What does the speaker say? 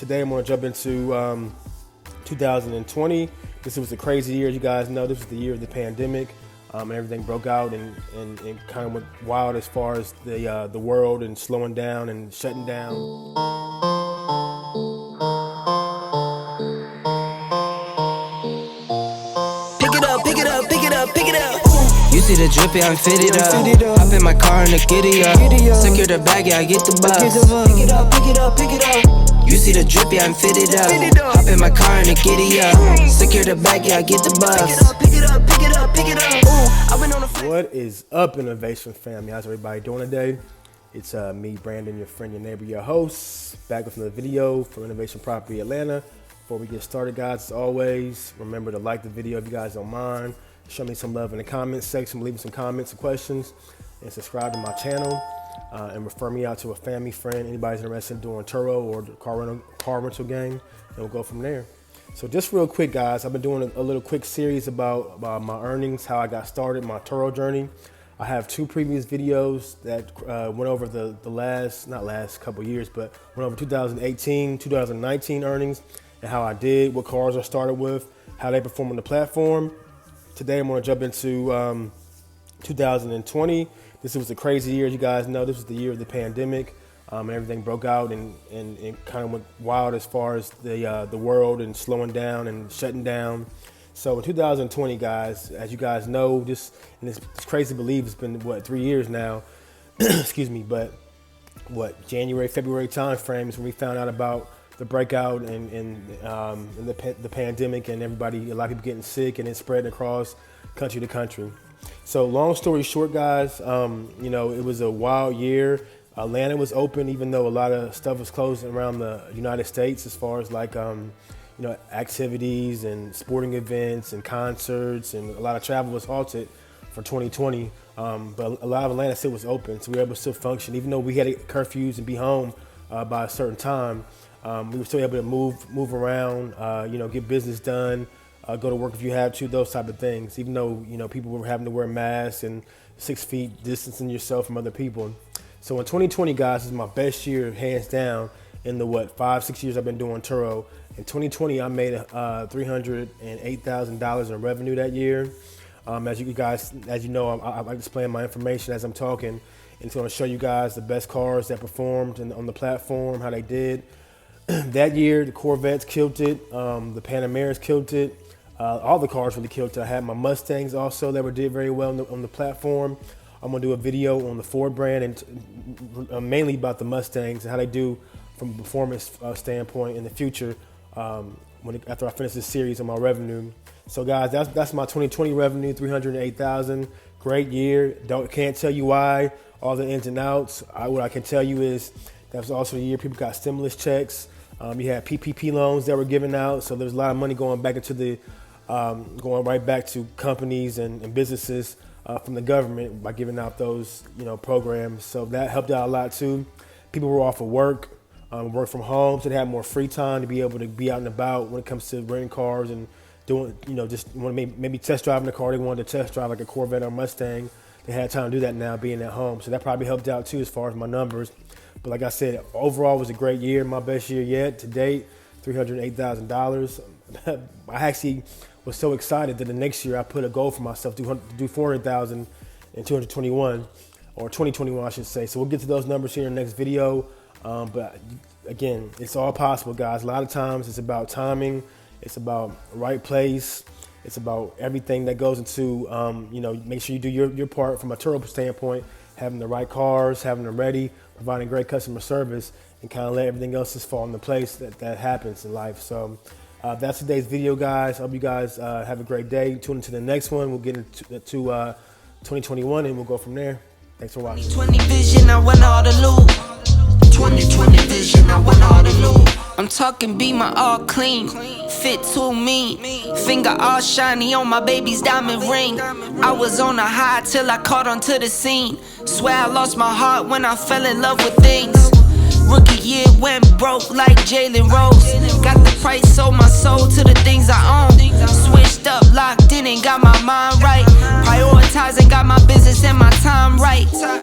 Today I'm going to jump into 2020. This was a crazy year. You guys know this was the year of the pandemic. And everything broke out and kind of went wild as far as the world and slowing down and shutting down. Pick it up, pick it up, pick it up, pick it up. You see the drippy, I'm fitted up. Hop in my car and the giddy up. Secure the bag, yeah, I get the bus. Pick it up, pick it up, pick it up. You see the drippy, I'm fitted up. Hop in my car and the giddy up. Secure the bag, yeah, I get the bus. Pick it up, pick it up, pick it up. Ooh, I've been on the. What is up, Innovation family? How's everybody doing today? It's me, Brandon, your friend, your neighbor, your host, back with another video for Innovation Property Atlanta. Before we get started, guys, as always, remember to like the video if you guys don't mind. Show me some love in the comments section, leave me some comments and questions, and subscribe to my channel, and refer me out to a family friend, anybody's interested in doing Turo or the car rental game, and we'll go from there. So just real quick, guys, I've been doing a little quick series about my earnings, how I got started, my Turo journey. I have two previous videos that went over the not last couple years, but went over 2018, 2019 earnings and how I did, what cars I started with, how they perform on the platform. Today I'm going to jump into 2020. This was a crazy year. You guys know this was the year of the pandemic. And everything broke out and kind of went wild as far as the world and slowing down and shutting down. So in 2020, guys, as you guys know, it's crazy to believe it's been, 3 years now, excuse me, but January, February time frames when we found out about the breakout and the pandemic and a lot of people getting sick and it spread across country to country. So long story short, guys, it was a wild year. Atlanta was open, even though a lot of stuff was closed around the United States as far as activities and sporting events and concerts, and a lot of travel was halted for 2020. But a lot of Atlanta still was open, so we were able to still function. Even though we had curfews and be home by a certain time, we were still able to move around, get business done, go to work if you had to, those type of things. Even though, people were having to wear masks and 6 feet distancing yourself from other people. So in 2020, guys, is my best year, hands down, in the 5-6 years I've been doing Turo. In 2020, I made $308,000 in revenue that year. As you know, I'm displaying my information as I'm talking, and it's going to show you guys the best cars that performed on the platform, how they did. That year, the Corvettes killed it, the Panameras killed it, all the cars really killed it. I had my Mustangs also that did very well on the platform. I'm gonna do a video on the Ford brand and mainly about the Mustangs and how they do from a performance standpoint in the future after I finish this series on my revenue. So guys, that's my 2020 revenue, $308,000. Great year. Can't tell you why, all the ins and outs. What I can tell you is that was also the year people got stimulus checks. You had PPP loans that were given out, so there's a lot of money going back into going right back to companies and businesses from the government by giving out those programs. So that helped out a lot too. People were off of work from home, so they had more free time to be able to be out and about when it comes to renting cars and doing, just want to maybe test driving the car they wanted to test drive, like a Corvette or Mustang. They had time to do that now being at home. So that probably helped out too as far as my numbers. But like I said, overall it was a great year, my best year yet to date, $308,000. I actually was so excited that the next year I put a goal for myself to do $400,000 in 2021, or 2021 I should say. So we'll get to those numbers here in the next video. But again, it's all possible, guys. A lot of times it's about timing, it's about right place, it's about everything that goes into, make sure you do your part from a Turo standpoint, having the right cars, having them ready, providing great customer service, and kind of let everything else just fall into place that happens in life. So that's today's video, guys. Hope you guys have a great day. Tune into the next one. We'll get into 2021 and we'll go from there. Thanks for watching. 2020 vision, I want all the loot. 2020 vision, I want all the loot. I'm talking be my all clean, fit too mean, finger all shiny on my baby's diamond ring. I was on a high till I caught onto the scene. Swear I lost my heart when I fell in love with things. Rookie year went broke like Jalen Rose. Got the price, sold my soul to the things I own. Switched up, locked in and got my mind right. Prioritizing, got my business and my time right.